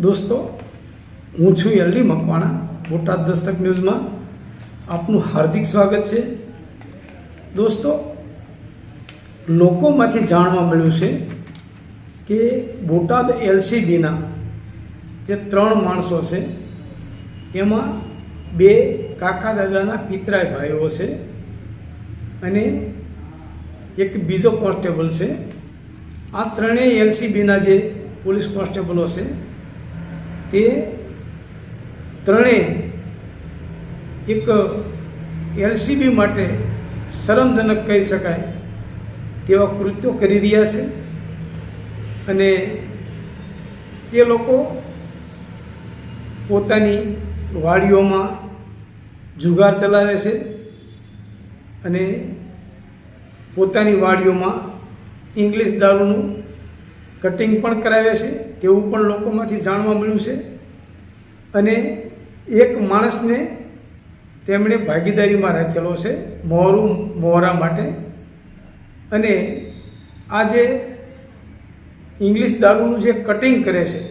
દોસ્તો, હું છું એલડી મકવાણા. બોટાદ દસ્તક ન્યૂઝમાં આપનું હાર્દિક સ્વાગત છે. દોસ્તો, લોકોમાંથી જાણવા મળ્યું છે કે બોટાદ એલસીબીના જે 3 માણસો છે એમાં 2 કાકા દાદાના પિતરાય ભાઈઓ છે અને એક બીજો કોન્સ્ટેબલ છે. આ ત્રણેય એલસીબીના જે પોલીસ કોન્સ્ટેબલો છે તે ત્રણેય એક એલસીબી માટે શરમજનક કહી શકાય તેવા કૃત્યો કરી રહ્યા છે અને તે લોકો પોતાની વાડીઓમાં જુગાર ચલાવે છે અને પોતાની વાડીઓમાં ઇંગ્લિશ દારૂનું કટિંગ પણ કરાવે છે તેવું પણ લોકોમાંથી જાણવા મળ્યું છે. અને એક માણસને તેમણે ભાગીદારીમાં રાખેલો છે મોહરા માટે. અને આ જે ઇંગ્લિશ દારૂનું જે કટિંગ કરે છે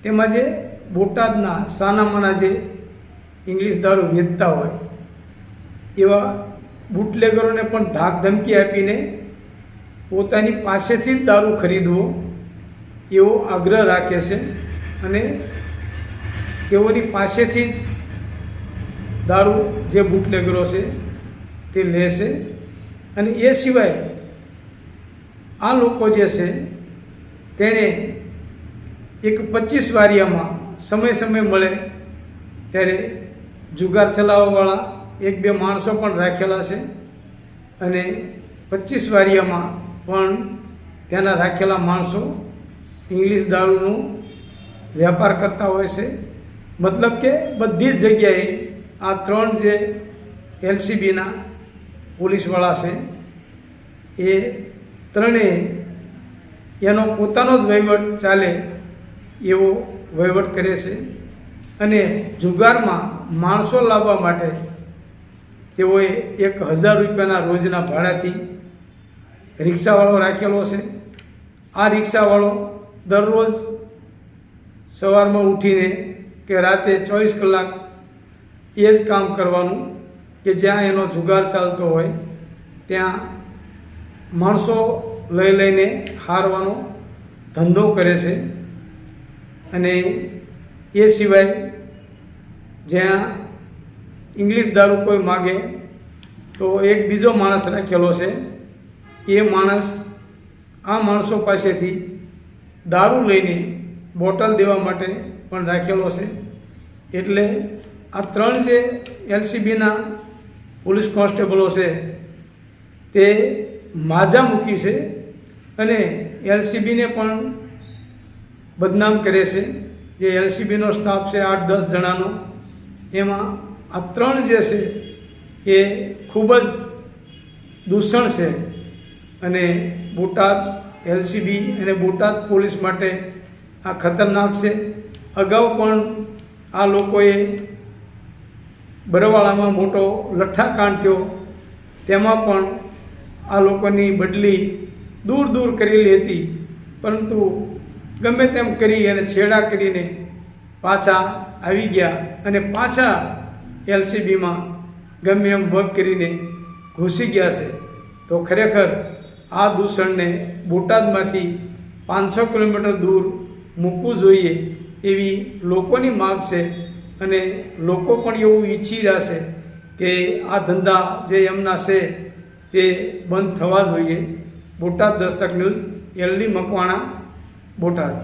તેમાં જે બોટાદના સાનામાના જે ઇંગ્લિશ દારૂ વેચતા હોય એવા બુટલેગરોને પણ ધાક ધમકી આપીને પોતાની પાસેથી જ દારૂ ખરીદવો એવો આગ્રહ રાખે છે અને તેઓની પાસેથી જ દારૂ જે બુટલેગરો છે તે લે છે. અને એ સિવાય આ લોકો જે છે તેણે એક 25 વારિયામાં સમય મળે ત્યારે જુગાર ચલાવવાવાળા 1-2 માણસો પણ રાખેલા છે અને 25 વારિયામાં પણ ત્યાંના રાખેલા માણસો ઇંગ્લિશ દારૂનું વેપાર કરતા હોય છે. મતલબ કે બધી જ જગ્યાએ આ 3 જે એલસીબીના પોલીસવાળા છે એ ત્રણેય એનો પોતાનો જ વહીવટ ચાલે એવો વહીવટ કરે છે. અને જુગારમાં માણસો લાવવા માટે તેઓએ 1000 રૂપિયાના રોજના ભાડાથી રિક્ષાવાળો રાખેલો છે. આ રિક્ષાવાળો દરરોજ સવારમાં ઉઠીને કે રાતે 24 કલાક એ જ કામ કરવાનું કે જ્યાં એનો જુગાર ચાલતો હોય ત્યાં માણસો લઈને હારવાનો ધંધો કરે છે. અને એ સિવાય જ્યાં ઇંગ્લિશ દારૂ કોઈ માગે તો એક બીજો માણસ રાખેલો છે. એ માણસ આ માણસો પાસેથી દારૂ લઈને બોટલ દેવા માટે પણ રાખેલો છે. એટલે આ 3 જે એલસીબીના પોલીસ કોન્સ્ટેબલો છે તે માજા મૂકી છે અને એલસીબીને પણ બદનામ કરે છે. જે એલસીબીનો સ્ટાફ છે 8-10 જણાનો, એમાં આ 3 જે છે એ ખૂબ જ દૂષણ છે અને બોટાદ એલસીબી અને બોટાદ પોલીસ માટે આ ખતરનાક છે. અગાઉ પણ આ લોકોએ બરવાળામાં મોટો લઠ્ઠાકાંડ થયો, તેમાં પણ આ લોકોની બદલી દૂર કરેલી હતી, પરંતુ ગમે તેમ કરી અને છેડા કરીને પાછા આવી ગયા અને પાછા એલસીબીમાં ગમે એમ વર્ક કરીને ઘૂસી ગયા છે. તો ખરેખર આ દૂષણને બોટાદમાંથી 500 કિલોમીટર દૂર મૂકવું જોઈએ એવી લોકોની માગ છે. અને લોકો પણ એવું ઈચ્છી રહ્યા છે કે આ ધંધા જે એમના છે તે બંધ થવા જોઈએ. Botad Dastak news, LD Makwana, Botad.